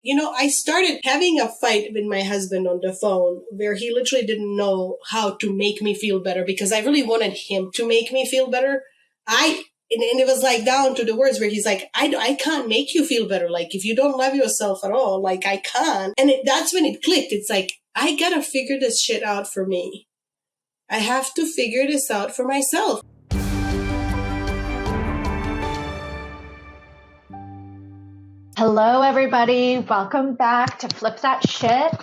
I started having a fight with my husband on the phone where he literally didn't know how to make me feel better because I really wanted him to make me feel better. And it was like down to the words where he's like, I can't make you feel better. Like, if you don't love yourself at all, like, I can't. And that's when it clicked. It's like, I gotta figure this shit out for me. I have to figure this out for myself. Hello, everybody. Welcome back to Flip That Shit.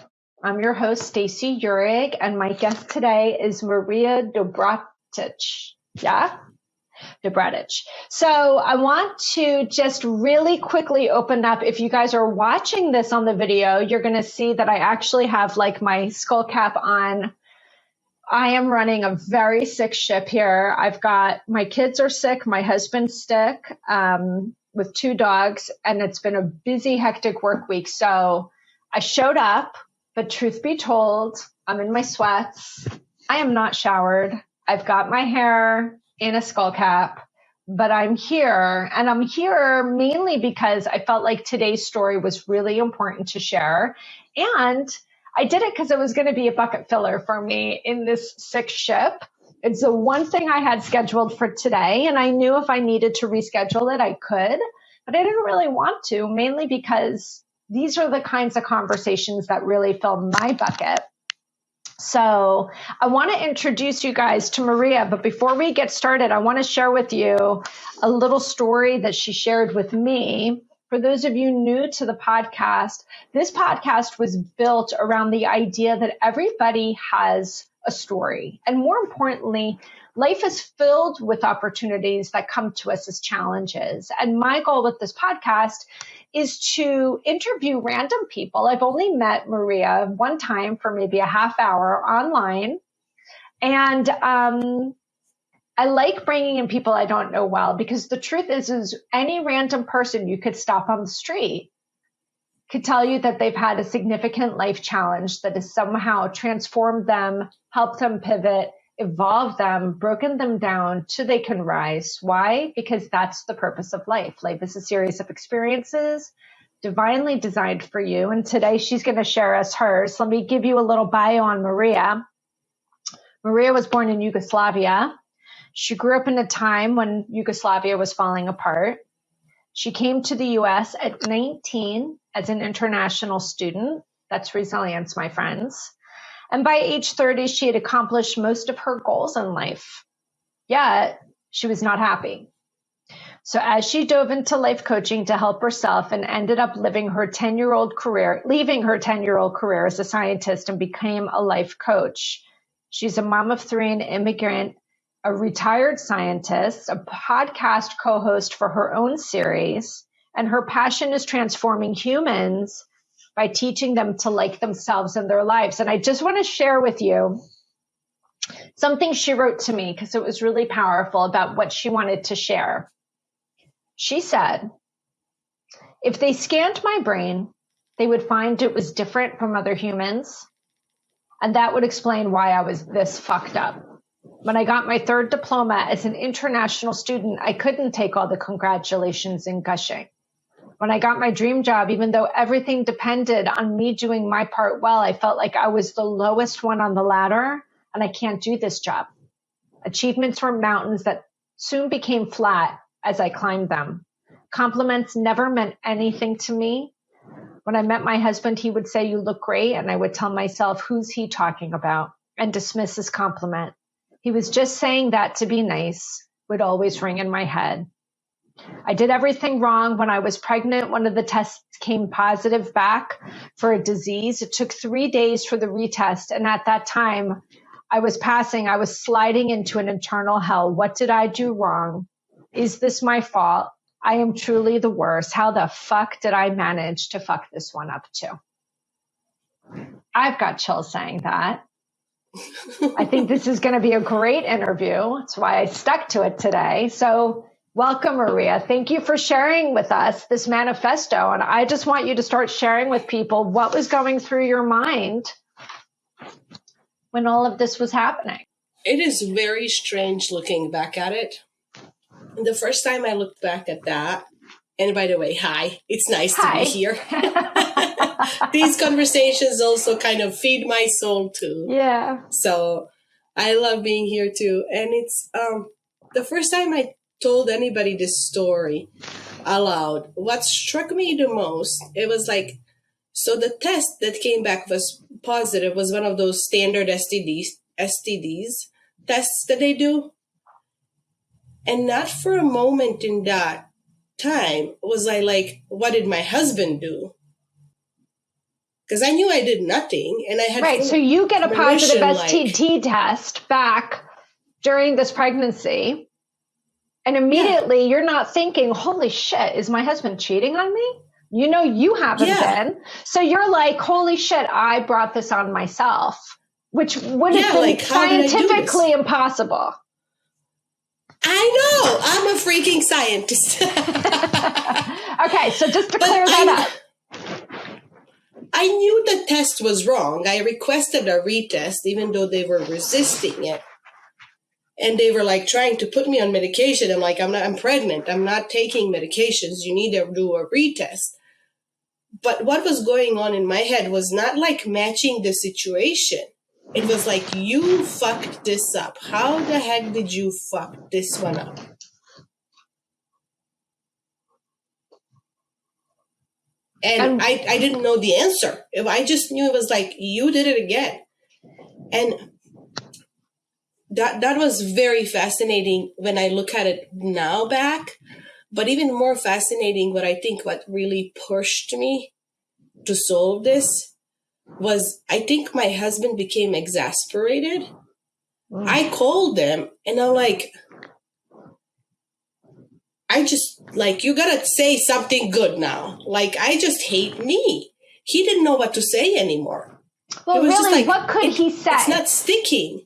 I'm your host, Stacey Uhrig, and my guest today is Marija Dobratic. Yeah? Dobratic. So I want to just really quickly open up. If you guys are watching this on the video, you're going to see that I actually have like my skull cap on. I am running a very sick ship here. I've got, my kids are sick, my husband's sick, with 2 dogs, and it's been a busy, hectic work week. So I showed up, but truth be told, I'm in my sweats. I am not showered. I've got my hair in a skull cap, but I'm here, and I'm here mainly because I felt like today's story was really important to share. And I did it because it was going to be a bucket filler for me in this sick ship. It's the one thing I had scheduled for today, and I knew if I needed to reschedule it, I could, but I didn't really want to, mainly because these are the kinds of conversations that really fill my bucket. So I want to introduce you guys to Marija, but before we get started, I want to share with you a little story that she shared with me. For those of you new to the podcast, this podcast was built around the idea that everybody has a story. And more importantly, life is filled with opportunities that come to us as challenges. And my goal with this podcast is to interview random people. I've only met Marija one time for maybe a half hour online. And I like bringing in people I don't know well, because the truth is any random person you could stop on the street could tell you that they've had a significant life challenge that has somehow transformed them, helped them pivot, evolved them, broken them down so they can rise. Why? Because that's the purpose of life. Life is a series of experiences divinely designed for you. And today she's going to share us hers. Let me give you a little bio on Marija. Marija was born in Yugoslavia. She grew up in a time when Yugoslavia was falling apart. She came to the US at 19 as an international student. That's resilience, my friends. And by age 30, she had accomplished most of her goals in life. Yet, she was not happy. So as she dove into life coaching to help herself and ended up leaving her 10-year-old career as a scientist and became a life coach. She's a mom of 3, an immigrant, a retired scientist, a podcast co-host for her own series, and her passion is transforming humans by teaching them to like themselves in their lives. And I just want to share with you something she wrote to me because it was really powerful about what she wanted to share. She said, if they scanned my brain, they would find it was different from other humans, and that would explain why I was this fucked up. When I got my 3rd diploma as an international student, I couldn't take all the congratulations and gushing. When I got my dream job, even though everything depended on me doing my part well, I felt like I was the lowest one on the ladder, and I can't do this job. Achievements were mountains that soon became flat as I climbed them. Compliments never meant anything to me. When I met my husband, he would say, "You look great," and I would tell myself, "Who's he talking about?" and dismiss his compliment. He was just saying that to be nice, would always ring in my head. I did everything wrong. When I was pregnant, one of the tests came positive back for a disease. It took 3 days for the retest. And at that time, I was sliding into an internal hell. What did I do wrong? Is this my fault? I am truly the worst. How the fuck did I manage to fuck this one up too? I've got chills saying that. I think this is going to be a great interview. That's why I stuck to it today. So welcome, Marija. Thank you for sharing with us this manifesto. And I just want you to start sharing with people what was going through your mind when all of this was happening. It is very strange looking back at it. And the first time I looked back at that, And by the way, hi, it's nice to be Hi. here. These conversations also kind of feed my soul too. Yeah. So I love being here too. And it's the first time I told anybody this story aloud, what struck me the most, it was like, so the test that came back was positive, was one of those standard STDs tests that they do. And not for a moment in that time was I like, what did my husband do? Because I knew I did nothing, and I had right. full So you get a positive permission, STD test back during this pregnancy, and immediately you're not thinking, "Holy shit, is my husband cheating on me?" You know you haven't been. So you're like, "Holy shit, I brought this on myself," which would have been like, how did I do this? scientifically impossible. I know. I'm a freaking scientist. Okay, so just to clear that up. I knew the test was wrong. I requested a retest, even though they were resisting it. And they were like trying to put me on medication. I'm like, I'm pregnant. I'm not taking medications. You need to do a retest. But what was going on in my head was not like matching the situation. It was like, you fucked this up. How the heck did you fuck this one up? And I didn't know the answer. I just knew it was like, you did it again. And that was very fascinating when I look at it now back. But even more fascinating, what really pushed me to solve this was, I think my husband became exasperated. I called them and I'm like, you gotta say something good now. Like, I just hate me. He didn't know what to say anymore. Well, really, what could he say? It's not sticking.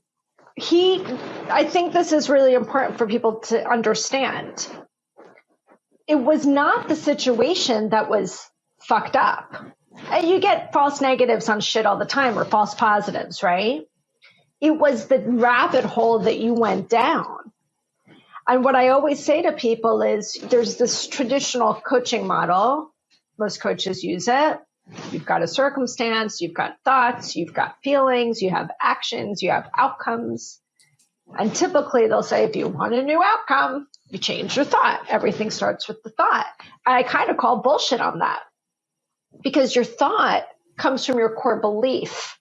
I think this is really important for people to understand. It was not the situation that was fucked up. And you get false negatives on shit all the time, or false positives, right? It was the rabbit hole that you went down. And what I always say to people is, there's this traditional coaching model. Most coaches use it. You've got a circumstance, you've got thoughts, you've got feelings, you have actions, you have outcomes. And typically they'll say, if you want a new outcome, you change your thought. Everything starts with the thought. And I kind of call bullshit on that, because your thought comes from your core belief.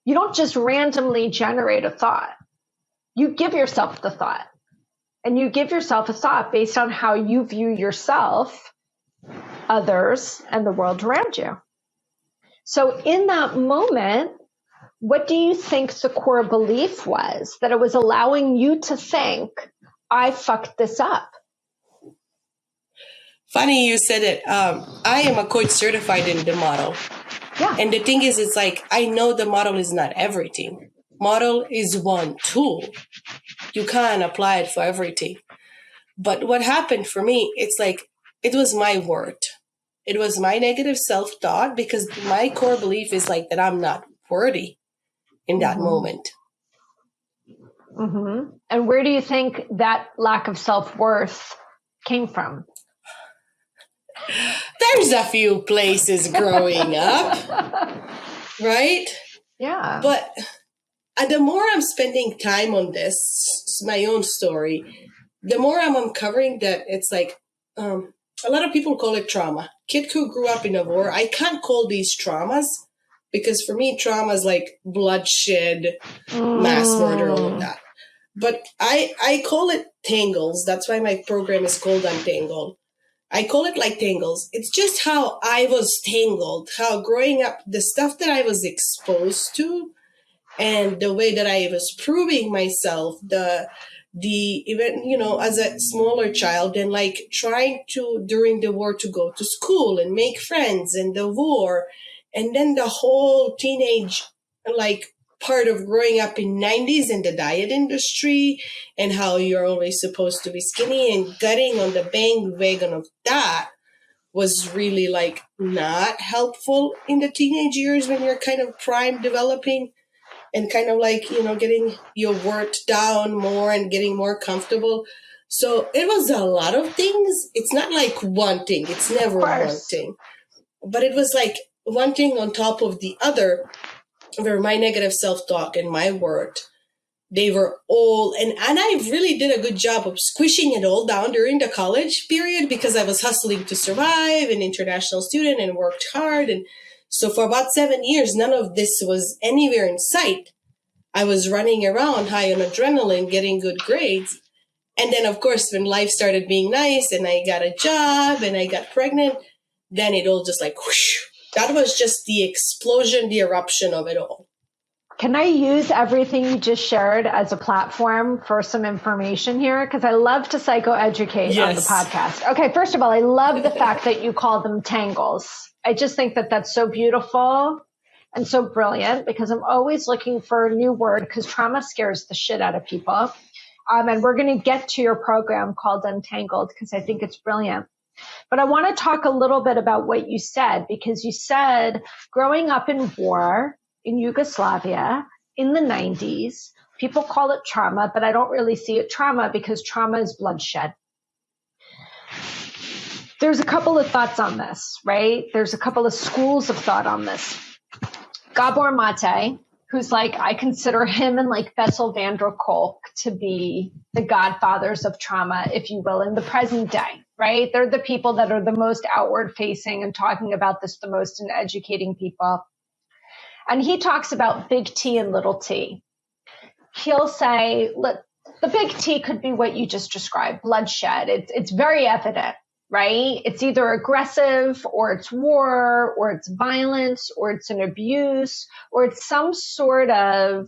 You don't just randomly generate a thought. You give yourself the thought. And you give yourself a thought based on how you view yourself, others, and the world around you. So in that moment, what do you think the core belief was that it was allowing you to think, I fucked this up? Funny you said it. I am a coach certified in the model. Yeah. And the thing is, it's like, I know the model is not everything. Model is one tool. You can't apply it for everything. But what happened for me, it's like, it was my word. It was my negative self-thought, because my core belief is like that I'm not worthy in that moment. Mm-hmm. And where do you think that lack of self-worth came from? There's a few places growing up, right? Yeah. But the more I'm spending time on this, it's my own story, the more I'm uncovering that it's like, a lot of people call it trauma. Kid who grew up in a war, I can't call these traumas, because for me, trauma is like bloodshed, mass murder, all of that. But I call it tangles. That's why my program is called Untangled. I call it like tangles. It's just how I was tangled, how growing up, the stuff that I was exposed to, and the way that I was proving myself, the even, as a smaller child, and like trying to, during the war, to go to school and make friends, and the war, and then the whole teenage, like, part of growing up in 90s in the diet industry, and how you're always supposed to be skinny, and getting on the bandwagon of that was really like not helpful in the teenage years, when you're kind of prime developing, and kind of like, getting your worth down more and getting more comfortable. So it was a lot of things. It's not like one thing. It's never one thing. But it was like one thing on top of the other, where my negative self-talk and my word, they were all, and I really did a good job of squishing it all down during the college period, because I was hustling to survive, an international student, and worked hard. And so for about 7 years, none of this was anywhere in sight. I was running around high on adrenaline, getting good grades. And then, of course, when life started being nice and I got a job and I got pregnant, then it all just like whoosh. That was just the explosion, the eruption of it all. Can I use everything you just shared as a platform for some information here? Because I love to psychoeducate on the podcast. Okay, first of all, I love the fact that you call them tangles. I just think that that's so beautiful and so brilliant, because I'm always looking for a new word, because trauma scares the shit out of people. And we're going to get to your program called Untangled, because I think it's brilliant. But I want to talk a little bit about what you said, because you said growing up in war in Yugoslavia in the 90s, people call it trauma, but I don't really see it trauma, because trauma is bloodshed. There's a couple of thoughts on this, right? There's a couple of schools of thought on this. Gabor Mate, who's like, I consider him and like Bessel van der Kolk to be the godfathers of trauma, if you will, in the present day, right? They're the people that are the most outward facing and talking about this the most and educating people. And he talks about big T and little t. He'll say, look, the big T could be what you just described, bloodshed. It's very evident, right? It's either aggressive, or it's war, or it's violence, or it's an abuse, or it's some sort of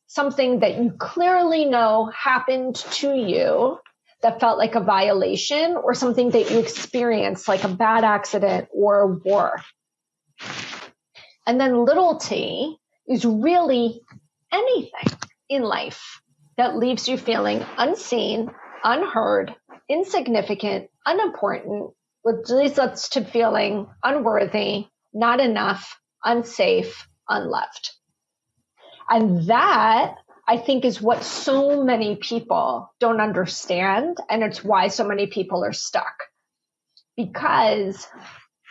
something that you clearly know happened to you that felt like a violation, or something that you experienced like a bad accident or a war. And then little t is really anything in life that leaves you feeling unseen, unheard, insignificant, unimportant, which leads us to feeling unworthy, not enough, unsafe, unloved. And that, I think, is what so many people don't understand. And it's why so many people are stuck. Because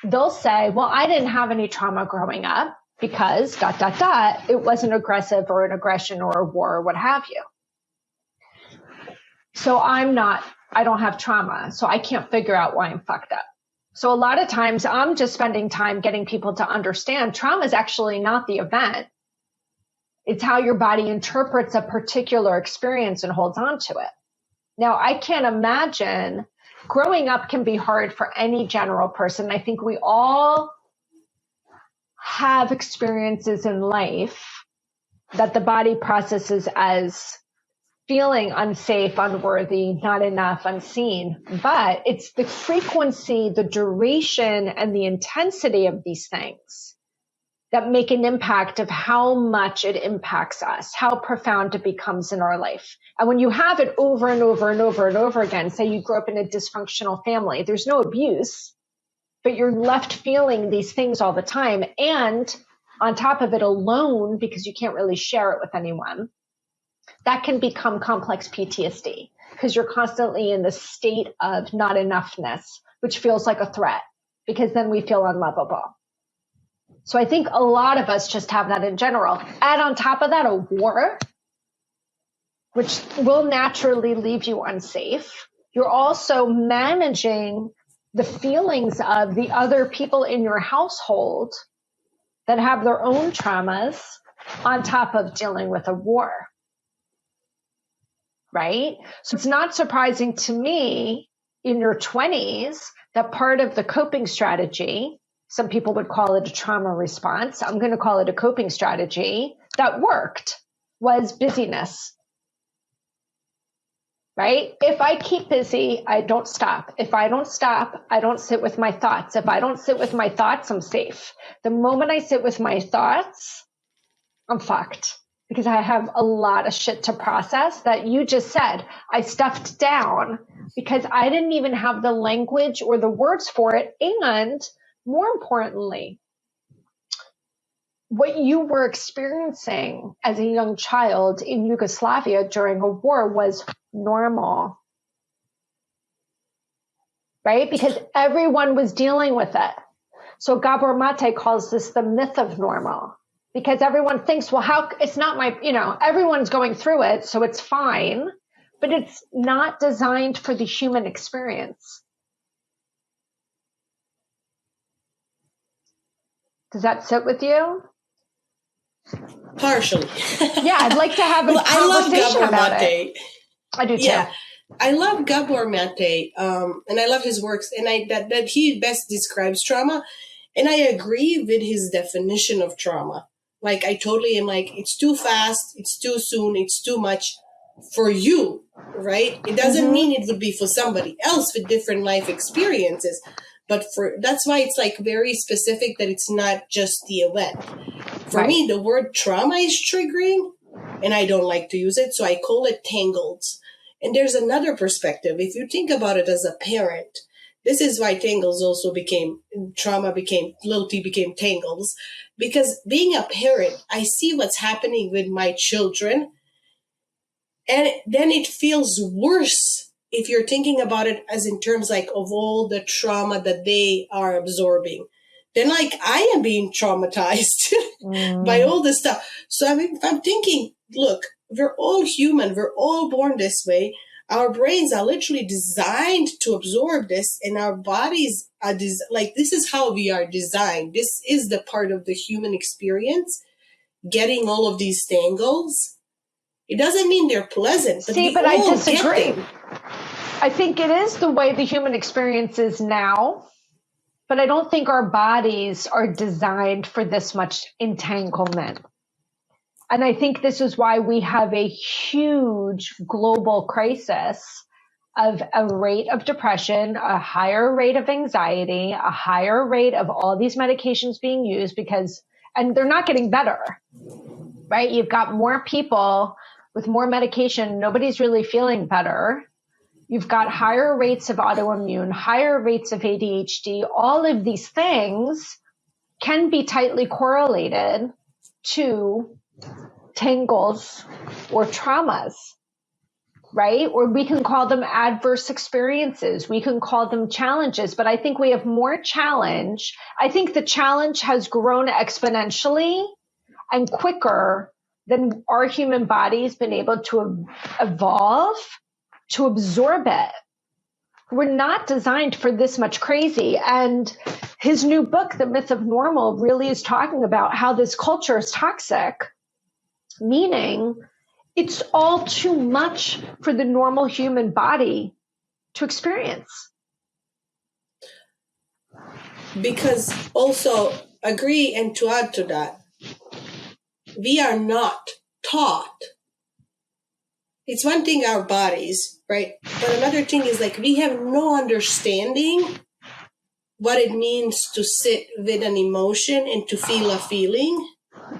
they'll say, well, I didn't have any trauma growing up because ... it wasn't aggressive or an aggression or a war or what have you. So I don't have trauma, so I can't figure out why I'm fucked up. So a lot of times I'm just spending time getting people to understand trauma is actually not the event. It's how your body interprets a particular experience and holds on to it. Now, I can't imagine. Growing up can be hard for any general person. I think we all have experiences in life that the body processes as feeling unsafe, unworthy, not enough, unseen. But it's the frequency, the duration, and the intensity of these things that make an impact of how much it impacts us, how profound it becomes in our life. And when you have it over and over and over and over again, say you grew up in a dysfunctional family, there's no abuse, but you're left feeling these things all the time. And on top of it, alone, because you can't really share it with anyone, that can become complex PTSD, because you're constantly in the state of not enoughness, which feels like a threat, because then we feel unlovable. So I think a lot of us just have that in general. Add on top of that a war, which will naturally leave you unsafe. You're also managing the feelings of the other people in your household that have their own traumas on top of dealing with a war, right? So it's not surprising to me in your 20s that part of the coping strategy, some people would call it a trauma response, I'm going to call it a coping strategy, that worked, was busyness. Right? If I keep busy, I don't stop. If I don't stop, I don't sit with my thoughts. If I don't sit with my thoughts, I'm safe. The moment I sit with my thoughts, I'm fucked, because I have a lot of shit to process that you just said I stuffed down because I didn't even have the language or the words for it. And more importantly, what you were experiencing as a young child in Yugoslavia during a war was normal, right? Because everyone was dealing with it. So Gabor Mate calls this the myth of normal, because everyone thinks, well, how, it's not my, everyone's going through it, so it's fine, but it's not designed for the human experience. Does that sit with you? Partially. Yeah, I'd like to have a conversation about it. I do too. Yeah, I love Gabor Mate, and I love his works, and that he best describes trauma, and I agree with his definition of trauma. Like, I totally am like, it's too fast, it's too soon, it's too much for you, right? It doesn't mean it would be for somebody else with different life experiences, but that's why it's like very specific that it's not just the event. For me, the word trauma is triggering, and I don't like to use it, so I call it tangled. And there's another perspective. If you think about it as a parent, this is why trauma became, little t became tangles. Because being a parent, I see what's happening with my children, and then it feels worse if you're thinking about it as in terms like of all the trauma that they are absorbing. Then like I am being traumatized by all this stuff. So I'm thinking, look, we're all human. We're all born this way. Our brains are literally designed to absorb this, and our bodies are like, this is how we are designed. This is the part of the human experience, getting all of these tangles. It doesn't mean they're pleasant. But I disagree. I think it is the way the human experience is now, but I don't think our bodies are designed for this much entanglement. And I think this is why we have a huge global crisis of a rate of depression, a higher rate of anxiety, a higher rate of all these medications being used and they're not getting better, right? You've got more people with more medication. Nobody's really feeling better. You've got higher rates of autoimmune, higher rates of ADHD. All of these things can be tightly correlated to tangles or traumas, right? Or we can call them adverse experiences. We can call them challenges, but I think we have more challenge. I think the challenge has grown exponentially and quicker than our human body's been able to evolve to absorb it. We're not designed for this much crazy. And his new book, The Myth of Normal, really is talking about how this culture is toxic, meaning it's all too much for the normal human body to experience. Because also agree, and to add to that, we are not taught. It's one thing, our bodies, right? But another thing is like we have no understanding what it means to sit with an emotion and to feel a feeling.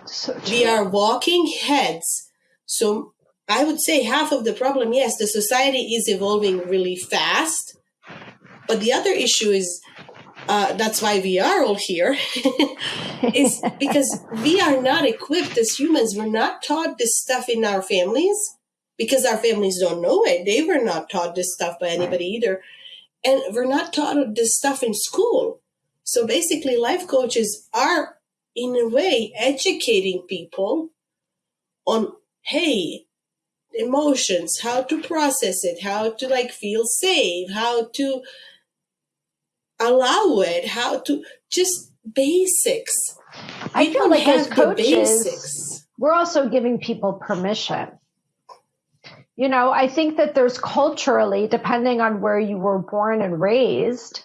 So we are walking heads. So I would say half of the problem, yes, the society is evolving really fast. But the other issue is, that's why we are all here, is because we are not equipped as humans. We're not taught this stuff in our families because our families don't know it. They were not taught this stuff by anybody either. And we're not taught this stuff in school. So basically, life coaches are, in a way, educating people on, hey, emotions, how to process it, how to like feel safe, how to allow it, how to just basics. I feel like as coaches, we're also giving people permission. You know, I think that there's culturally, depending on where you were born and raised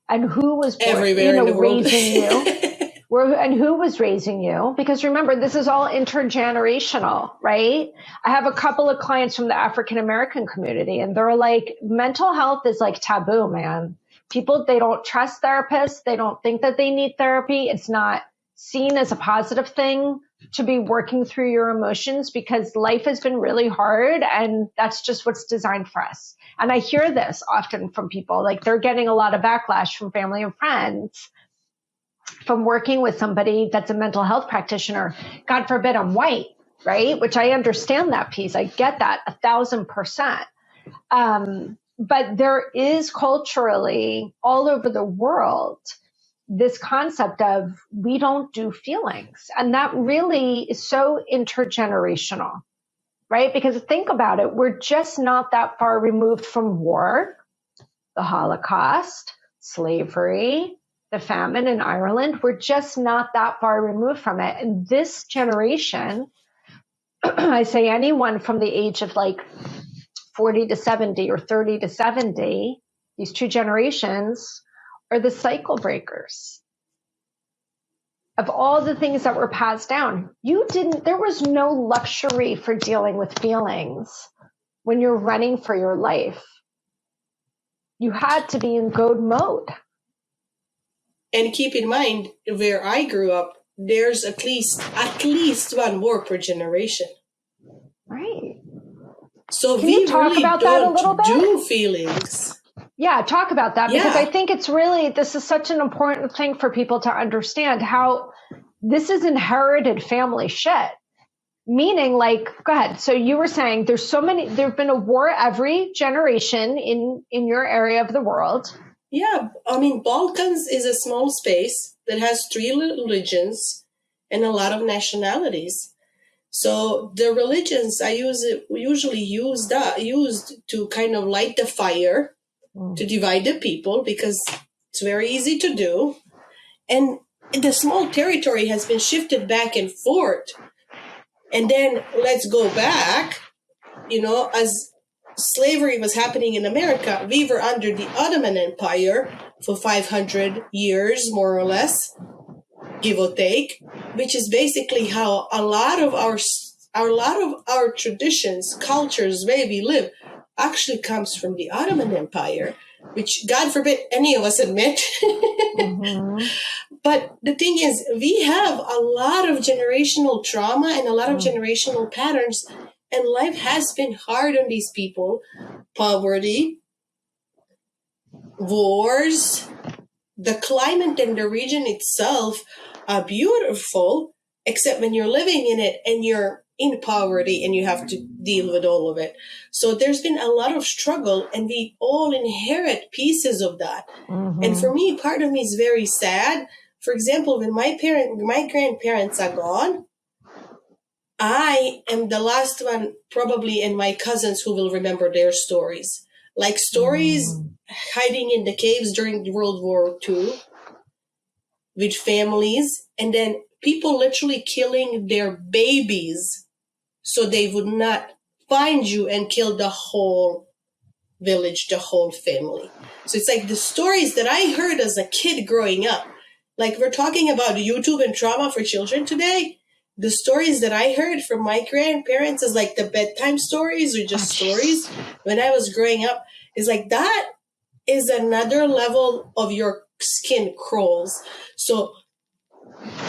and who was born, raising you, and who was raising you. Because remember, this is all intergenerational, right? I have a couple of clients from the African American community, and they're like, mental health is like taboo, man. People, they don't trust therapists. They don't think that they need therapy. It's not seen as a positive thing to be working through your emotions because life has been really hard, and that's just what's designed for us. And I hear this often from people, like they're getting a lot of backlash from family and friends from working with somebody that's a mental health practitioner. God forbid I'm white, right? Which I understand that piece. I get that 1,000%. But there is culturally all over the world this concept of we don't do feelings. And that really is so intergenerational, right? Because think about it, we're just not that far removed from war, the Holocaust, slavery, the famine in Ireland. We're just not that far removed from it. And this generation, I say anyone from the age of like 40 to 70 or 30 to 70, these two generations are the cycle breakers of all the things that were passed down. There was no luxury for dealing with feelings when you're running for your life. You had to be in go mode. And keep in mind, where I grew up, there's at least one war per generation. Right. So Can you talk about that a little bit? Do feelings. Yeah, talk about that, because I think this is such an important thing for people to understand, how this is inherited family shit. Meaning, like, go ahead. So you were saying there's been a war every generation in your area of the world. Yeah, I mean, Balkans is a small space that has 3 religions and a lot of nationalities. So the religions usually used to kind of light the fire, to divide the people, because it's very easy to do. And the small territory has been shifted back and forth. And then let's go back, as slavery was happening in America, we were under the Ottoman Empire for 500 years, more or less, give or take, which is basically how a lot of our traditions, cultures, way we live, actually comes from the Ottoman Empire, which God forbid any of us admit. Mm-hmm. But the thing is, we have a lot of generational trauma and a lot of generational patterns, and life has been hard on these people. Poverty, wars, the climate and the region itself are beautiful, except when you're living in it and you're in poverty and you have to deal with all of it. So there's been a lot of struggle, and we all inherit pieces of that. Mm-hmm. And for me, part of me is very sad. For example, when my grandparents are gone, I am the last one, probably, and my cousins who will remember their stories. Like stories hiding in the caves during World War II with families, and then people literally killing their babies so they would not find you and kill the whole village, the whole family. So it's like the stories that I heard as a kid growing up. Like, we're talking about YouTube and trauma for children today. The stories that I heard from my grandparents is like the bedtime stories, or just stories when I was growing up, is like, that is another level of your skin crawls. So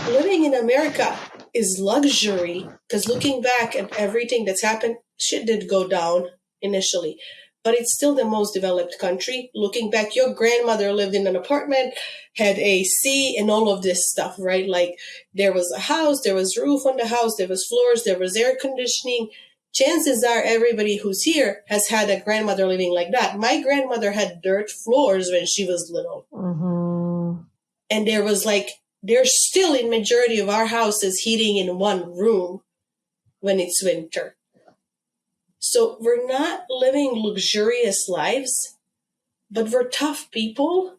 living in America is luxury, because looking back at everything that's happened, shit did go down initially, but it's still the most developed country. Looking back, your grandmother lived in an apartment, had AC and all of this stuff, right? Like, there was a house, there was roof on the house, there was floors, there was air conditioning. Chances are everybody who's here has had a grandmother living like that. My grandmother had dirt floors when she was little. Mm-hmm. And there's still in majority of our houses heating in one room when it's winter. So we're not living luxurious lives, but we're tough people,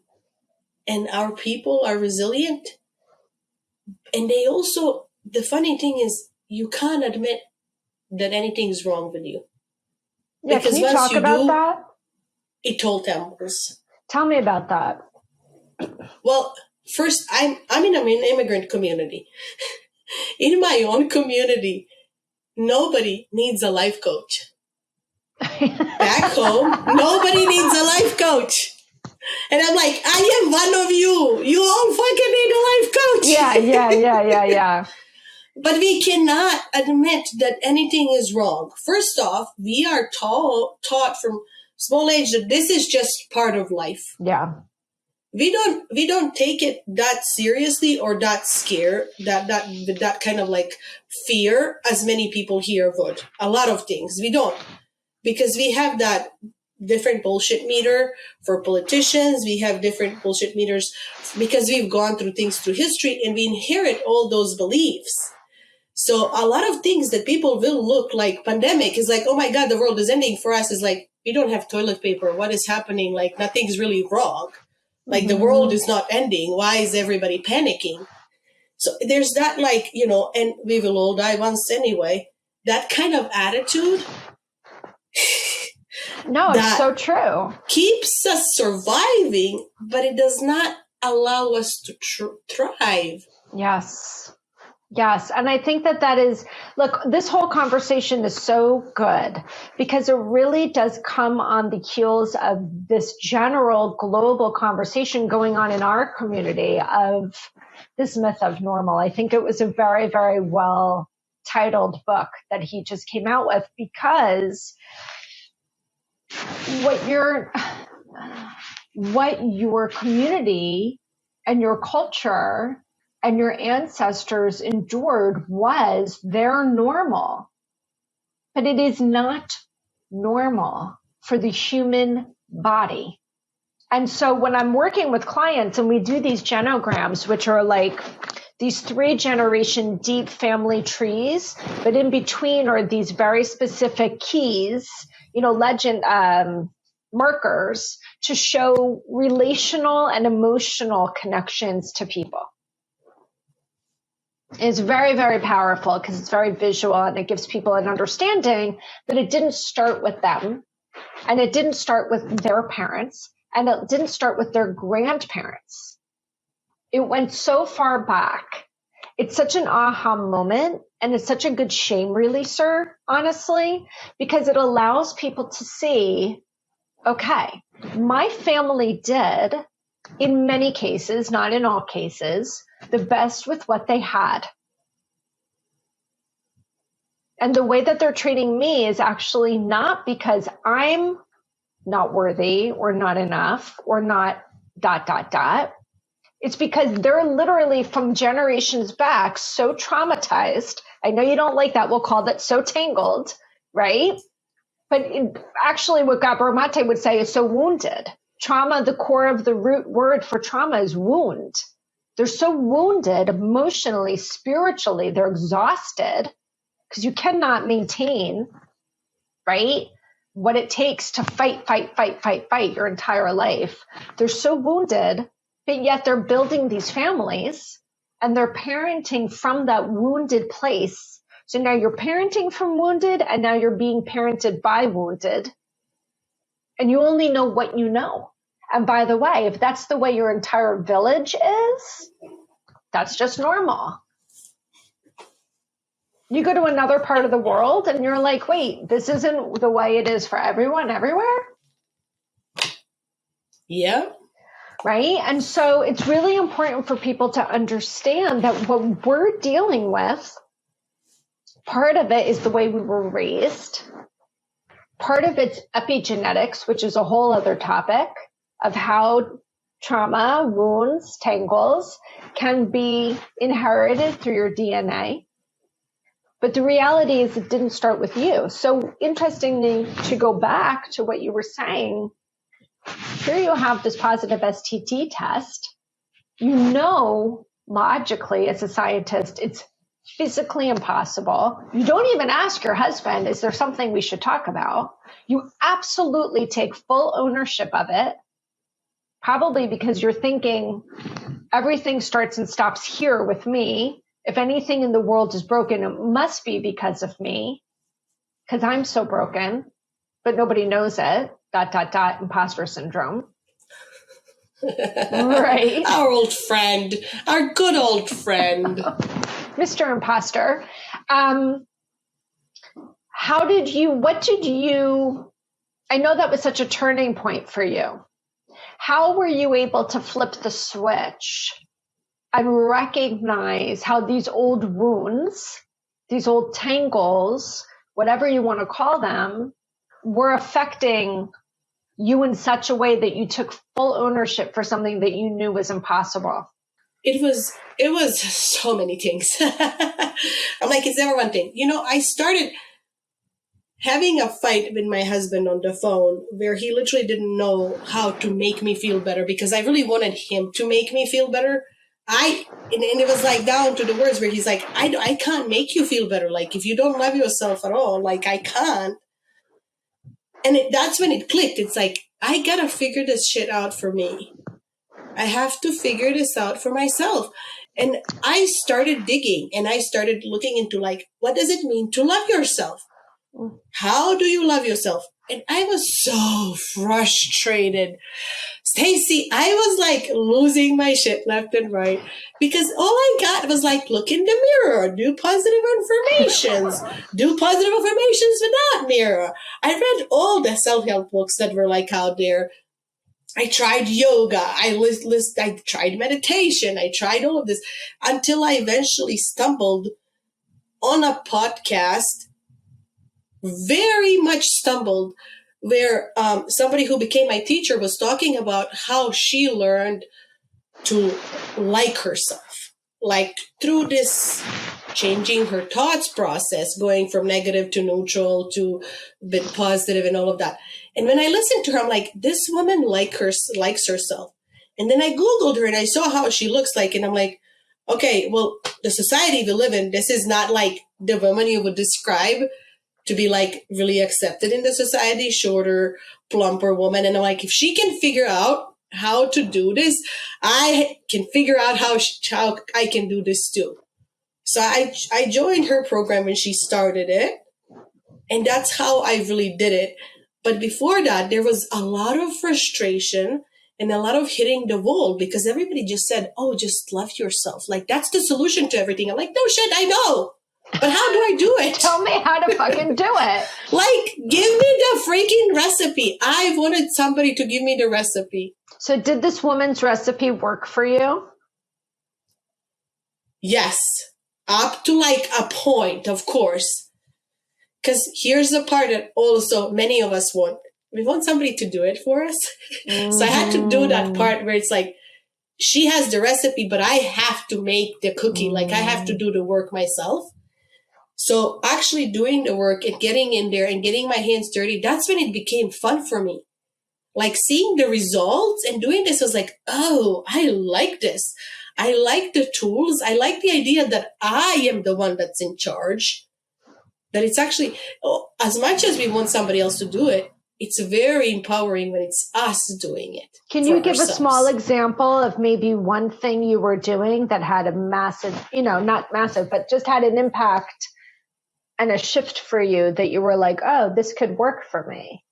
and our people are resilient. And they also, the funny thing is, you can't admit that anything's wrong with you. Yeah, because can you talk about that? It all tumbles. Tell me about that. Well, first, I'm in an immigrant community. In my own community, nobody needs a life coach. Back home, nobody needs a life coach. And I'm like, I am one of you. You all fucking need a life coach. Yeah. But we cannot admit that anything is wrong. First off, we are taught from small age that this is just part of life. Yeah. We don't take it that seriously, or that scare, that kind of like fear as many people here would. A lot of things we don't. because we have that different bullshit meter for politicians. We have different bullshit meters because we've gone through things through history and we inherit all those beliefs. So a lot of things that people will look like pandemic is like, oh my God, the world is ending. For us is like, we don't have toilet paper. What is happening? Like nothing's really wrong. Like the world is not ending. Why is everybody panicking? So there's that, like, and we will all die once anyway. That kind of attitude. No, it's so true. Keeps us surviving, but it does not allow us to thrive. Yes. Yes. And I think that is, look, this whole conversation is so good because it really does come on the heels of this general global conversation going on in our community of this myth of normal. I think it was a very, very well titled book that he just came out with, because what your community and your culture and your ancestors endured was their normal. But it is not normal for the human body. And so when I'm working with clients and we do these genograms, which are like these 3-generation deep family trees, but in between are these very specific keys, legend, markers to show relational and emotional connections to people. It's very, very powerful because it's very visual and it gives people an understanding that it didn't start with them and it didn't start with their parents and it didn't start with their grandparents. It went so far back. It's such an aha moment and it's such a good shame releaser, honestly, because it allows people to see, okay, my family did, in many cases, not in all cases, the best with what they had. And the way that they're treating me is actually not because I'm not worthy or not enough or not ... It's because they're literally from generations back so traumatized. I know you don't like that. We'll call that so tangled, right? But actually what Gabor Mate would say is so wounded. Trauma, the core of the root word for trauma is wound. They're so wounded emotionally, spiritually, they're exhausted because you cannot maintain, right, what it takes to fight your entire life. They're so wounded, but yet they're building these families and they're parenting from that wounded place. So now you're parenting from wounded and now you're being parented by wounded. And you only know what you know. And by the way, if that's the way your entire village is, that's just normal. You go to another part of the world and you're like, wait, this isn't the way it is for everyone everywhere? Yeah. Right? And so it's really important for people to understand that what we're dealing with, part of it is the way we were raised. Part of it's epigenetics, which is a whole other topic of how trauma, wounds, tangles can be inherited through your DNA. But the reality is it didn't start with you. So interestingly, to go back to what you were saying, here you have this positive STT test. You know, logically as a scientist, it's physically impossible. You don't even ask your husband, is there something we should talk about? You absolutely take full ownership of it, probably because you're thinking everything starts and stops here with me. If anything in the world is broken, it must be because of me, because I'm so broken, but nobody knows it, ... imposter syndrome. Right. Our old friend, our good old friend. Mr. Imposter. What did you, I know that was such a turning point for you. How were you able to flip the switch and recognize how these old wounds, these old tangles, whatever you want to call them, were affecting you in such a way that you took full ownership for something that you knew was impossible? It was so many things. I'm like, it's never one thing. I started, having a fight with my husband on the phone where he literally didn't know how to make me feel better because I really wanted him to make me feel better. And it was like down to the words where he's like, I can't make you feel better. Like, if you don't love yourself at all, like, I can't. And that's when it clicked. It's like, I gotta figure this shit out for me. I have to figure this out for myself. And I started digging and I started looking into, like, what does it mean to love yourself? How do you love yourself? And I was so frustrated. Stacey, I was like losing my shit left and right because all I got was like, look in the mirror, do positive affirmations, do positive affirmations without mirror. I read all the self-help books that were like out there. I tried yoga. I tried meditation. I tried all of this until I eventually stumbled on a podcast, very much stumbled, where somebody who became my teacher was talking about how she learned to like herself, like through this changing her thoughts process, going from negative to neutral to a bit positive and all of that. And when I listened to her, I'm like, this woman likes herself. And then I Googled her and I saw how she looks like, and I'm like, okay, well, the society we live in, this is not like the woman you would describe to be like really accepted in the society, shorter, plumper woman. And I'm like, if she can figure out how to do this, I can figure out how I can do this too. So I joined her program when she started it. And that's how I really did it. But before that, there was a lot of frustration and a lot of hitting the wall because everybody just said, oh, just love yourself. Like, that's the solution to everything. I'm like, no shit, I know. But how do I do it? Tell me how to fucking do it. Like, give me the freaking recipe. I wanted somebody to give me the recipe. So did this woman's recipe work for you? Yes. Up to like a point, of course. Because here's the part that also many of us want. We want somebody to do it for us. Mm-hmm. So I had to do that part where it's like, she has the recipe, but I have to make the cookie. Mm-hmm. Like, I have to do the work myself. So actually doing the work and getting in there and getting my hands dirty, that's when it became fun for me. Like, seeing the results and doing this was like, oh, I like this. I like the tools. I like the idea that I am the one that's in charge. That it's actually, as much as we want somebody else to do it, it's very empowering when it's us doing it. Can you give a small example of maybe one thing you were doing that had a massive, not massive, but just had an impact and a shift for you that you were like, oh, this could work for me?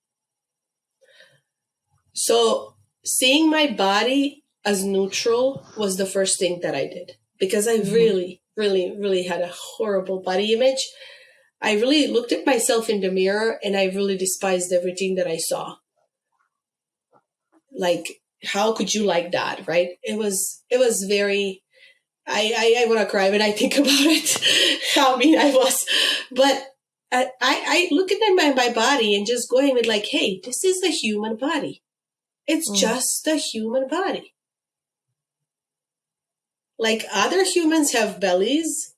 So seeing my body as neutral was the first thing that I did, because I really, really, really had a horrible body image. I really looked at myself in the mirror and I really despised everything that I saw. Like, how could you like that, right? It was very, I want to cry when I think about it, how mean I was. But I look at my body and just going with like, hey, this is a human body. It's just a human body. Like, other humans have bellies.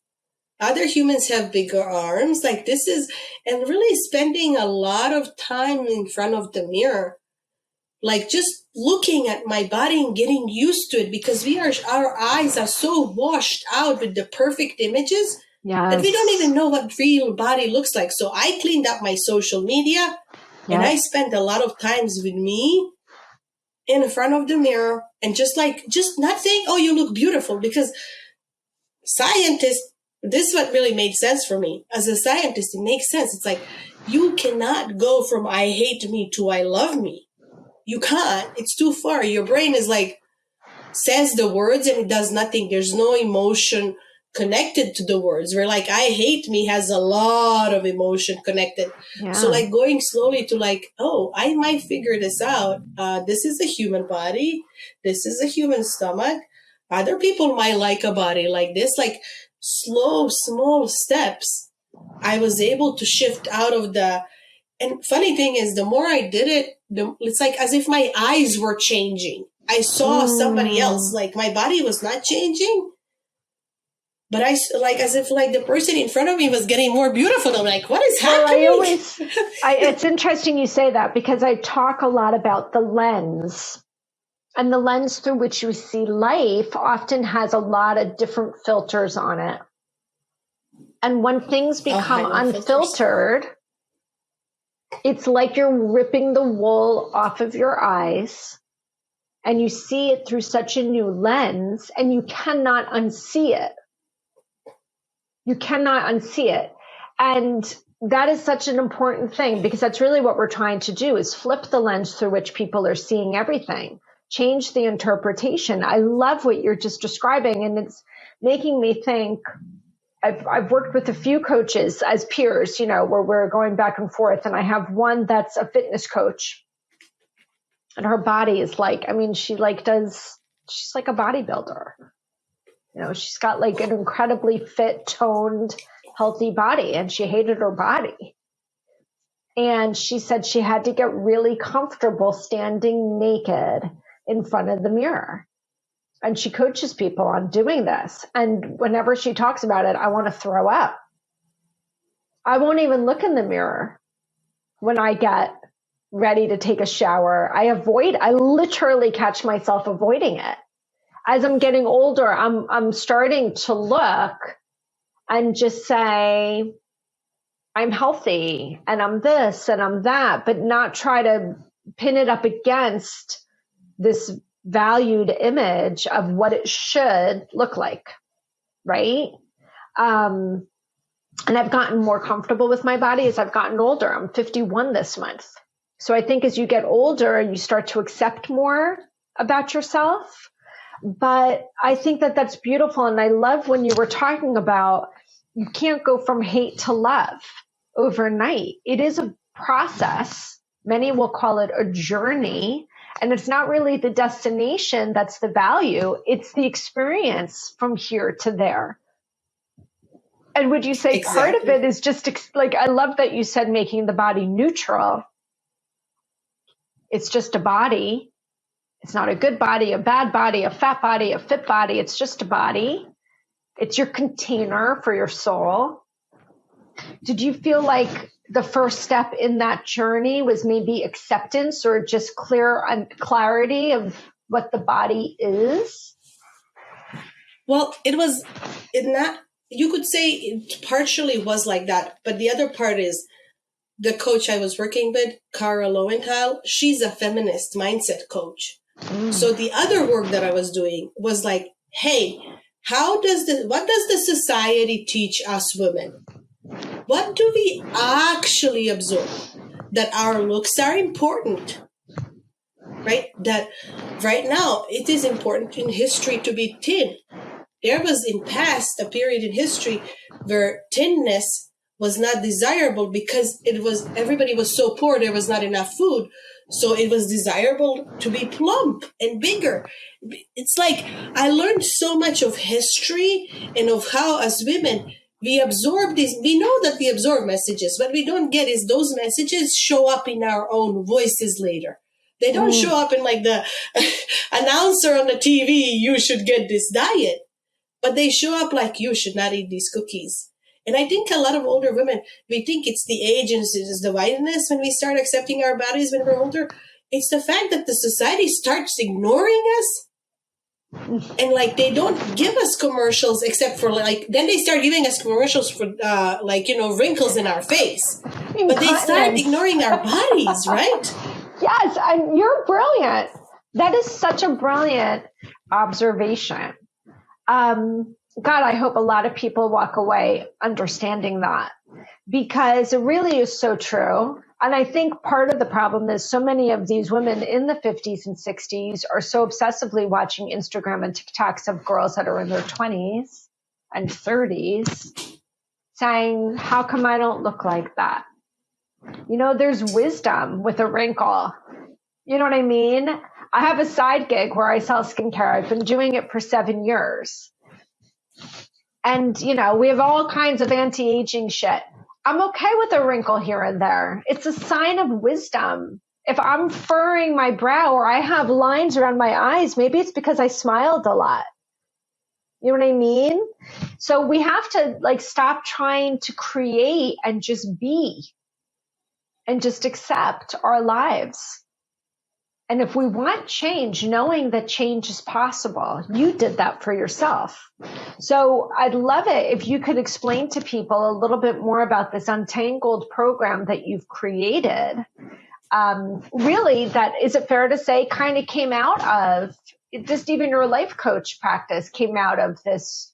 Other humans have bigger arms. Like, this is, and really spending a lot of time in front of the mirror, like just looking at my body and getting used to it, because our eyes are so washed out with the perfect images that we don't even know what real body looks like. So I cleaned up my social media and I spent a lot of times with me in front of the mirror and just not saying, oh, you look beautiful, because scientists, this is what really made sense for me. As a scientist, it makes sense. It's like, you cannot go from I hate me to I love me. You can't. It's too far. Your brain is like, says the words and it does nothing. There's no emotion connected to the words. Where like, I hate me has a lot of emotion connected. Yeah. So like going slowly to like, oh, I might figure this out. This is a human body. This is a human stomach. Other people might like a body like this. Like, slow, small steps. I was able to shift out of the, and funny thing is, the more I did it, it's like as if my eyes were changing. I saw somebody else. Like, my body was not changing, but as if like the person in front of me was getting more beautiful. I'm like, what is happening? Well, it's interesting you say that, because I talk a lot about the lens. And the lens through which you see life often has a lot of different filters on it. And when things become unfiltered, it's like you're ripping the wool off of your eyes, and you see it through such a new lens, and you cannot unsee it. You cannot unsee it. And that is such an important thing, because that's really what we're trying to do, is flip the lens through which people are seeing everything. Change the interpretation. I love what you're just describing, and it's making me think. I've worked with a few coaches as peers, where we're going back and forth, and I have one that's a fitness coach, and her body is she's like a bodybuilder. She's got like an incredibly fit, toned, healthy body, and she hated her body. And she said she had to get really comfortable standing naked in front of the mirror. And she coaches people on doing this. And whenever she talks about it, I want to throw up. I won't even look in the mirror when I get ready to take a shower. I literally catch myself avoiding it. As I'm getting older, I'm starting to look and just say, I'm healthy and I'm this and I'm that, but not try to pin it up against this valued image of what it should look like, right? And I've gotten more comfortable with my body as I've gotten older. I'm 51 this month. So I think as you get older, you start to accept more about yourself. But I think that that's beautiful. And I love when you were talking about you can't go from hate to love overnight. It is a process. Many will call it a journey. And it's not really the destination that's the value. It's the experience from here to there. And would you say Exactly. Part of it is just I love that you said making the body neutral. It's just a body. It's not a good body, a bad body, a fat body, a fit body. It's just a body. It's your container for your soul. Did you feel like the first step in that journey was maybe acceptance or just clarity of what the body is? Well, it was not, you could say it partially was like that, but the other part is the coach I was working with, Cara Lowenthal, she's a feminist mindset coach. So the other work that I was doing was like, hey, what does the society teach us women? What do we actually absorb? That our looks are important, right? That right now it is important in history to be thin. There was in past a period in history where thinness was not desirable because everybody was so poor, there was not enough food. So it was desirable to be plump and bigger. It's like I learned so much of history and of how as women we absorb these. We know that we absorb messages. What we don't get is those messages show up in our own voices later. They don't show up in like the announcer on the TV, you should get this diet. But they show up like you should not eat these cookies. And I think a lot of older women, we think it's the age and it's the whiteness when we start accepting our bodies when we're older. It's the fact that the society starts ignoring us. And like they don't give us commercials except for then they start giving us commercials for wrinkles in our face. But they start ignoring our bodies, right? Yes, and you're brilliant. That is such a brilliant observation. God, I hope a lot of people walk away understanding that, because it really is so true. And I think part of the problem is so many of these women in the 50s and 60s are so obsessively watching Instagram and TikToks of girls that are in their 20s and 30s saying, how come I don't look like that? There's wisdom with a wrinkle. You know what I mean? I have a side gig where I sell skincare. I've been doing it for 7 years. And, we have all kinds of anti-aging shit. I'm okay with a wrinkle here and there. It's a sign of wisdom. If I'm furrowing my brow or I have lines around my eyes, maybe it's because I smiled a lot. You know what I mean? So we have to like stop trying to create and just be and just accept our lives. And if we want change, knowing that change is possible, you did that for yourself. So I'd love it if you could explain to people a little bit more about this Untangled program that you've created. Really, that is it fair to say kind of came out of just even your life coach practice came out of this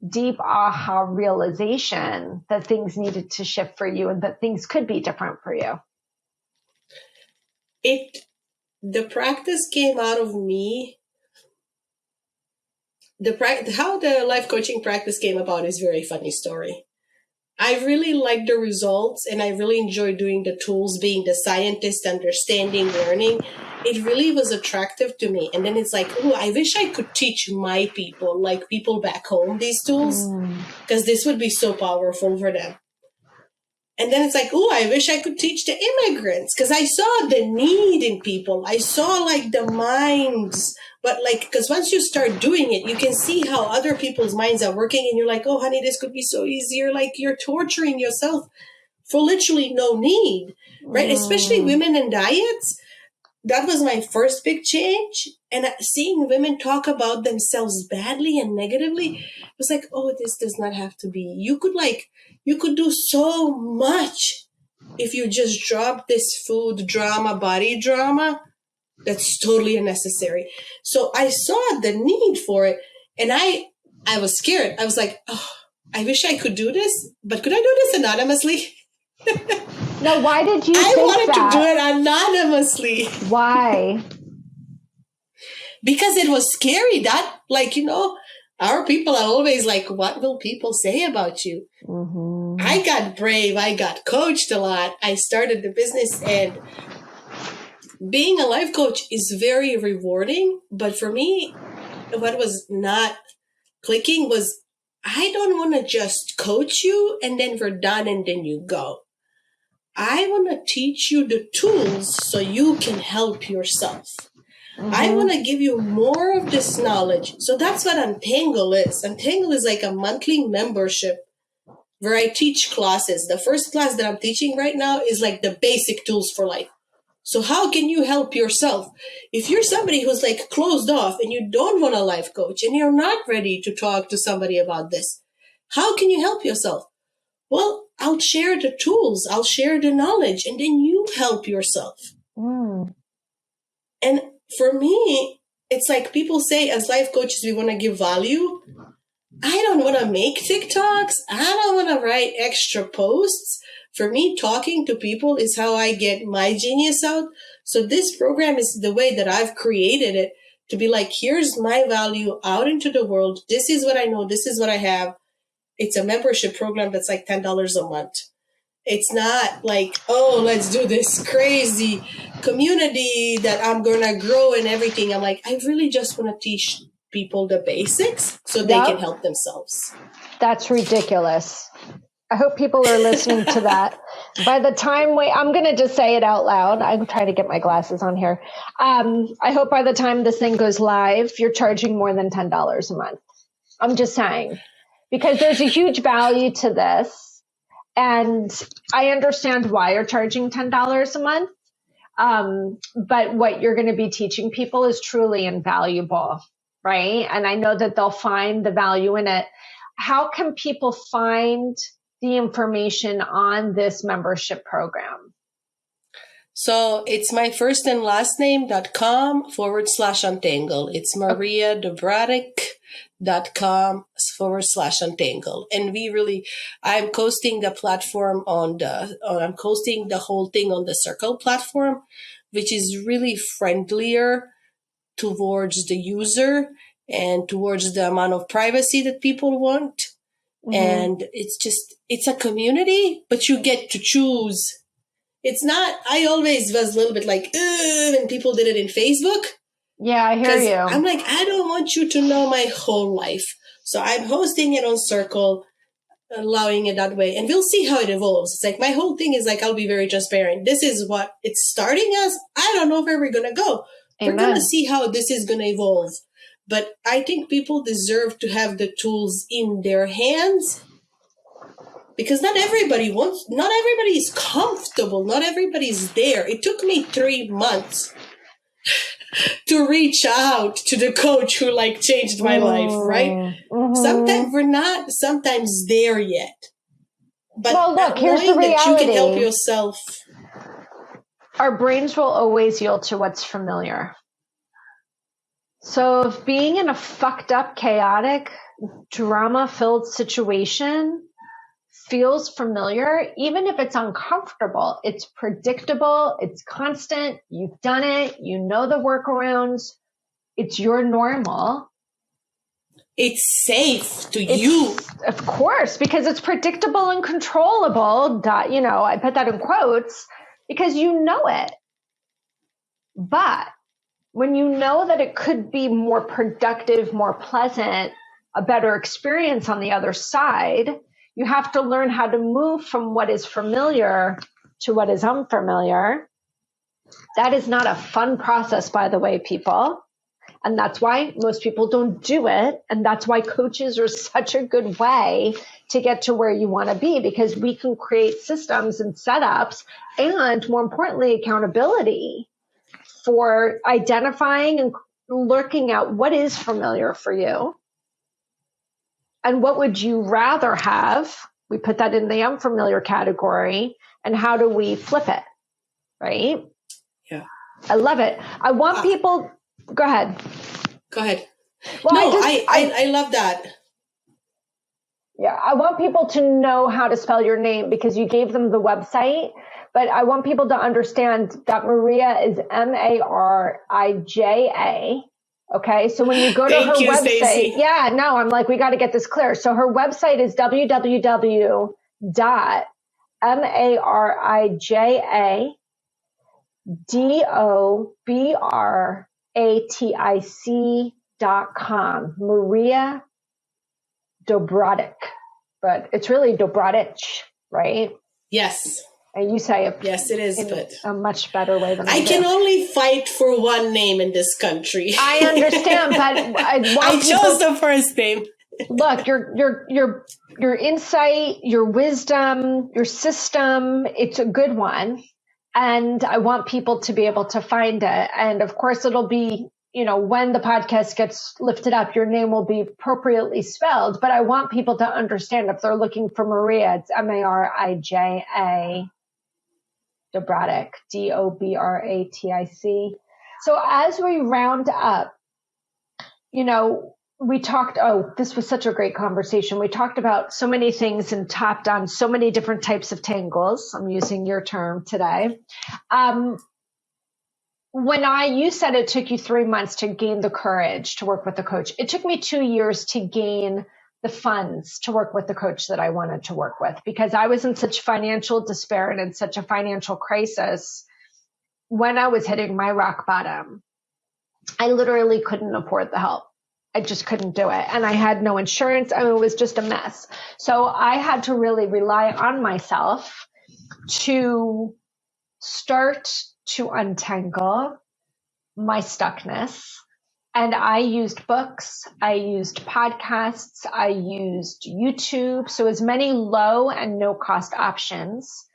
deep aha realization that things needed to shift for you and that things could be different for you. The practice came out of me. How the life coaching practice came about is a very funny story. I really like the results and I really enjoy doing the tools, being the scientist, understanding, learning. It really was attractive to me. And then it's like, oh, I wish I could teach my people, like people back home, these tools, because this would be so powerful for them. And then it's like, oh, I wish I could teach the immigrants because I saw the need in people. I saw like the minds, but like, because once you start doing it, you can see how other people's minds are working and you're like, oh, honey, this could be so easier. Like you're torturing yourself for literally no need, right? Especially women and diets. That was my first big change. And seeing women talk about themselves badly and negatively, it was like, oh, this does not have to be. You could do so much if you just drop this food drama, body drama. That's totally unnecessary. So I saw the need for it. And I was scared. I was like, oh, I wish I could do this, but could I do this anonymously? No, why did you I think wanted that? to do it anonymously. Why? Because it was scary. That, like, our people are always like, what will people say about you? Mm-hmm. I got brave. I got coached a lot. I started the business, and being a life coach is very rewarding. But for me, what was not clicking was I don't want to just coach you and then we're done and then you go. I want to teach you the tools so you can help yourself. Mm-hmm. I want to give you more of this knowledge. So that's what Untangle is. Untangle is like a monthly membership where I teach classes. The first class that I'm teaching right now is like the basic tools for life. So how can you help yourself? If you're somebody who's like closed off and you don't want a life coach and you're not ready to talk to somebody about this, how can you help yourself? Well, I'll share the tools, I'll share the knowledge, and then you help yourself. Mm. And for me, it's like people say as life coaches, we want to give value. I don't want to make TikToks. I don't want to write extra posts. For me, talking to people is how I get my genius out. So this program is the way that I've created it to be like, here's my value out into the world. This is what I know. This is what I have. It's a membership program that's like $10 a month. It's not like, oh, let's do this crazy community that I'm going to grow and everything. I'm like, I really just want to teach people the basics so they can help themselves. That's ridiculous. I hope people are listening to that. By the time I'm going to just say it out loud. I'm trying to get my glasses on here. I hope by the time this thing goes live, you're charging more than $10 a month. I'm just saying, because there's a huge value to this. And I understand why you're charging $10 a month. But what you're going to be teaching people is truly invaluable, right? And I know that they'll find the value in it. How can people find the information on this membership program? So it's my first and last name.com/untangle. It's Marija Dobratic.com/untangle. And I'm posting the platform I'm posting the whole thing on the Circle platform, which is really friendlier towards the user and towards the amount of privacy that people want. Mm-hmm. And it's a community, but you get to choose. It's not, I always was a little bit like, when people did it in Facebook. Yeah, I hear you. I'm like, I don't want you to know my whole life. So I'm hosting it on Circle, allowing it that way. And we'll see how it evolves. It's like, my whole thing is like, I'll be very transparent. This is what it's starting as. I don't know where we're going to go. Amen. We're going to see how this is going to evolve. But I think people deserve to have the tools in their hands, because not everybody is comfortable. Not everybody's there. It took me 3 months to reach out to the coach who changed my life, right? Mm-hmm. Sometimes we're not sometimes there yet. But well, look, here's the knowing that you can help reality. yourself. Our brains will always yield to what's familiar. So if being in a fucked up, chaotic, drama-filled situation feels familiar, even if it's uncomfortable, it's predictable, it's constant, you've done it, you know the workarounds, it's your normal. It's safe to you. Of course, because it's predictable and controllable. I put that in quotes because you know it. But when you know that it could be more productive, more pleasant, a better experience on the other side, you have to learn how to move from what is familiar to what is unfamiliar. That is not a fun process, by the way, people. And that's why most people don't do it. And that's why coaches are such a good way to get to where you want to be, because we can create systems and setups and, more importantly, accountability for identifying and looking at what is familiar for you and what would you rather have. We put that in the unfamiliar category, and how do we flip it, right? Yeah. I love it. I want people, go ahead. Well, no, I love that. Yeah, I want people to know how to spell your name because you gave them the website, but I want people to understand that Marija is Marija. Okay, so when you go to her website, Stacey. yeah, no, I'm like, we got to get this clear. So her website is www.MarijaDobratic.com. Marija Dobratic, but it's really Dobratic, right? Yes. And you say it. Yes, it is, but a much better way than I can only fight for one name in this country. I understand, but I chose the first name. Look, your insight, your wisdom, your system, it's a good one. And I want people to be able to find it. And of course, it'll be, when the podcast gets lifted up, your name will be appropriately spelled. But I want people to understand, if they're looking for Marija, it's Marija Dobratic, Dobratic. So as we round up, we talked, this was such a great conversation. We talked about so many things and tapped on so many different types of tangles. I'm using your term today. You said it took you 3 months to gain the courage to work with the coach. It took me 2 years to gain the funds to work with the coach that I wanted to work with, because I was in such financial despair and in such a financial crisis when I was hitting my rock bottom. I literally couldn't afford the help. I just couldn't do it. And I had no insurance. It was just a mess. So I had to really rely on myself to start to untangle my stuckness. And I used books, I used podcasts, I used YouTube. So as many low and no cost options.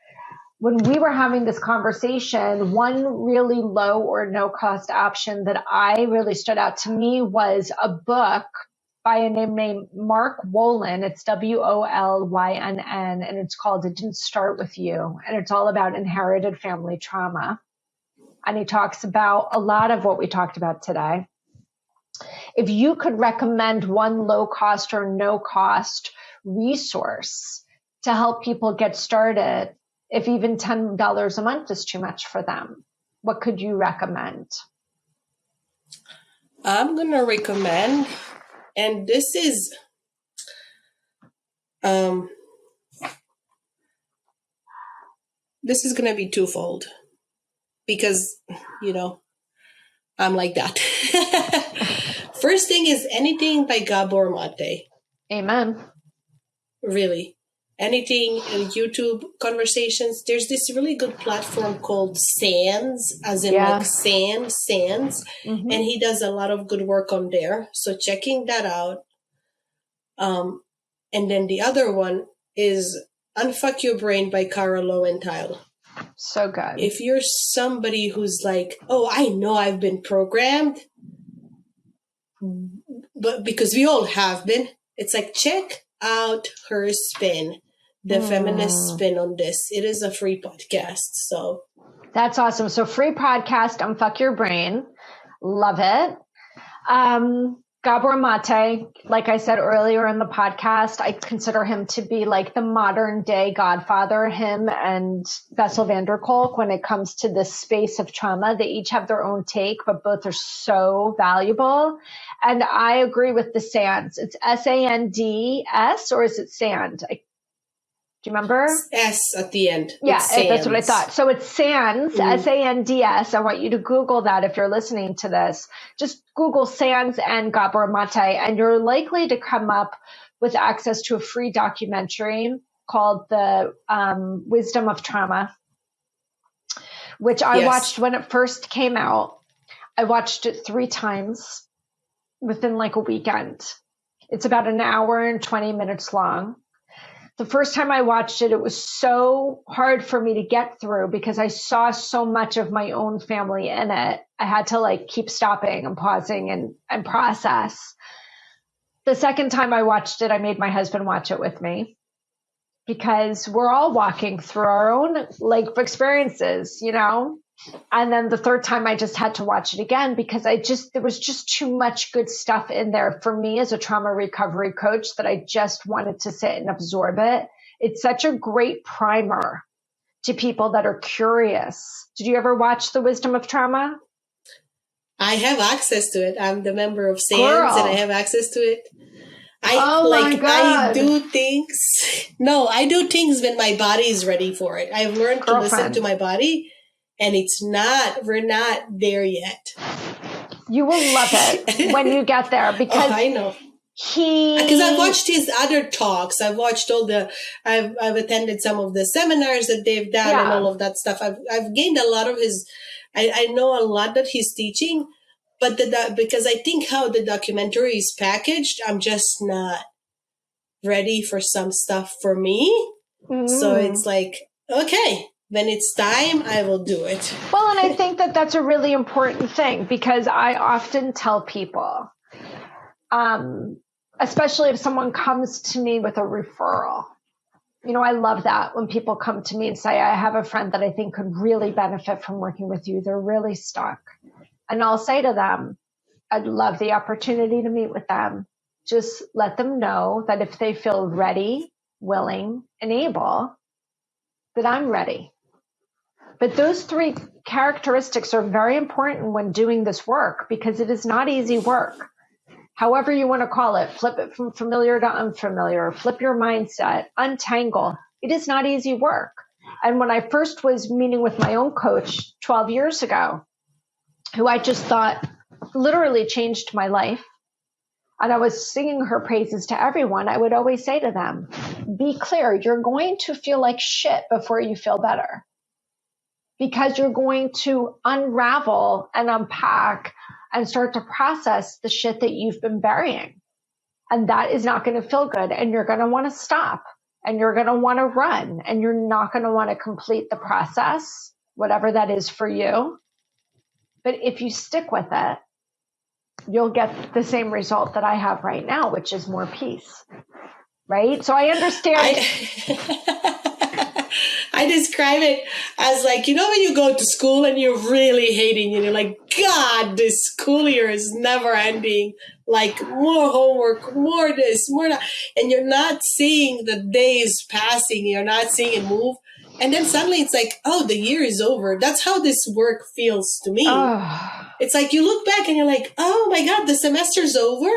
When we were having this conversation, one really low or no cost option that I really stood out to me was a book by a name named Mark Wolynn. It's Wolynn, and it's called It Didn't Start With You. And it's all about inherited family trauma. And he talks about a lot of what we talked about today. If you could recommend one low cost or no cost resource to help people get started, if even $10 a month is too much for them, what could you recommend? I'm going to recommend, and this is going to be twofold, because, I'm like that. First thing is anything by Gabor Mate. Amen. Really. anything YouTube conversations, there's this really good platform called Sands, as in like Sands, Mm-hmm. and he does a lot of good work on there. So checking that out. And then the other one is Unfuck Your Brain by Cara Lowenthal. So good. If you're somebody who's like, oh, I know I've been programmed, but because we all have been, it's like, check out her spin, the feminist spin on this. It is a free podcast. So that's awesome. So free podcast, Unfuck Your Brain. Love it. Gabor Mate, like I said earlier in the podcast, I consider him to be like the modern day godfather, him and Bessel van der Kolk, when it comes to this space of trauma. They each have their own take, but both are so valuable. And I agree with the Sands. It's SANDS, or is it Sand? Do you remember? S at the end. Yeah, that's what I thought. So it's Sands, SANDS. I want you to Google that if you're listening to this. Just Google Sands and Gabor Mate, and you're likely to come up with access to a free documentary called The Wisdom of Trauma, which I watched when it first came out. I watched it 3 times within like a weekend. It's about an hour and 20 minutes long. The first time I watched it, it was so hard for me to get through because I saw so much of my own family in it. I had to like keep stopping and pausing and process. The second time I watched it, I made my husband watch it with me because we're all walking through our own like experiences, you know? And then the third time I just had to watch it again because there was just too much good stuff in there for me as a trauma recovery coach that I just wanted to sit and absorb it. It's such a great primer to people that are curious. Did you ever watch The Wisdom of Trauma? I have access to it. I'm the member of Sands and I have access to it. I do things. No, I do things when my body is ready for it. I've learned to listen to my body. And we're not there yet. You will love it when you get there because I know. Because I've watched his other talks. I've watched I've attended some of the seminars that they've done and all of that stuff. I've gained a lot of I know a lot that he's teaching, but because I think how the documentary is packaged, I'm just not ready for some stuff for me. So it's like, okay. When it's time, I will do it. Well, and I think that that's a really important thing because I often tell people, especially if someone comes to me with a referral, you know, I love that when people come to me and say, I have a friend that I think could really benefit from working with you. They're really stuck. And I'll say to them, I'd love the opportunity to meet with them. Just let them know that if they feel ready, willing, and able, that I'm ready. But those 3 characteristics are very important when doing this work because it is not easy work. However you want to call it, flip it from familiar to unfamiliar, flip your mindset, untangle. It is not easy work. And when I first was meeting with my own coach 12 years ago, who I just thought literally changed my life, and I was singing her praises to everyone, I would always say to them, be clear, you're going to feel like shit before you feel better. Because you're going to unravel and unpack and start to process the shit that you've been burying. And that is not going to feel good. And you're going to want to stop and you're going to want to run and you're not going to want to complete the process, whatever that is for you. But if you stick with it, you'll get the same result that I have right now, which is more peace. Right? So I understand. I describe it as like, you know, when you go to school and you're really hating it, you're like, God, this school year is never ending. Like more homework, more this, more that. And you're not seeing the days passing. You're not seeing it move. And then suddenly it's like, oh, the year is over. That's how this work feels to me. It's like you look back and you're like, oh my God, the semester's over.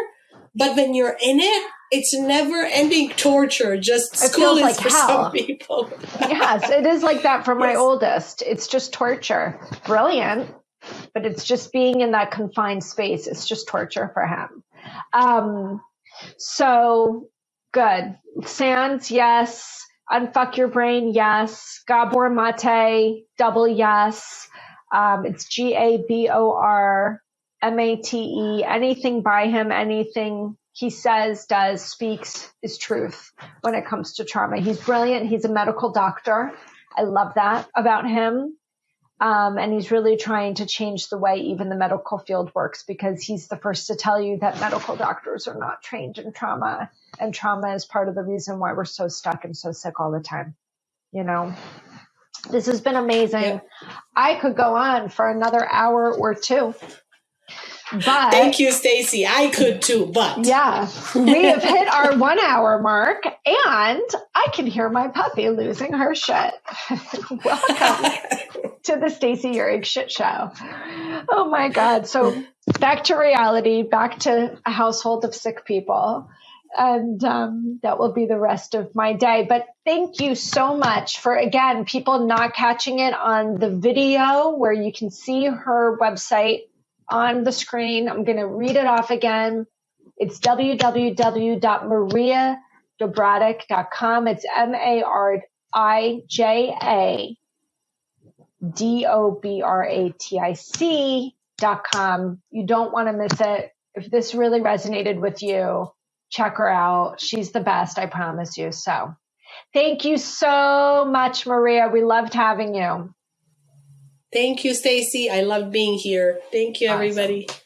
But when you're in it, it's never ending torture. Just school is like for hell. Some people. Yes, it is like that for my oldest. It's just torture. Brilliant. But it's just being in that confined space. It's just torture for him. So Good. Sands, yes. Unfuck your brain, yes. Gabor Mate, double yes. It's GABORMATE. Anything by him, anything he says, does, speaks is truth when it comes to trauma. He's brilliant. He's a medical doctor. I love that about him. And he's really trying to change the way even the medical field works, because he's the first to tell you that medical doctors are not trained in trauma, and trauma is part of the reason why we're so stuck and so sick all the time. You know, this has been amazing. Yep. I could go on for another hour or two. But thank you, Stacey. I could too, but yeah, we have hit our 1 hour mark, and I can hear my puppy losing her shit. Welcome to the Stacey Uhrig Shit Show. Oh my God. So back to reality, back to a household of sick people. And that will be the rest of my day. But thank you so much for, again, people not catching it on the video where you can see her website on the screen. I'm going to read it off again. It's www.marijadobratic.com. It's MarijaDobratic.com. You don't want to miss it. If this really resonated with you, check her out. She's the best, I promise you. So thank you so much, Marija. We loved having you. Thank you, Stacey. I love being here. Thank you, everybody. Awesome.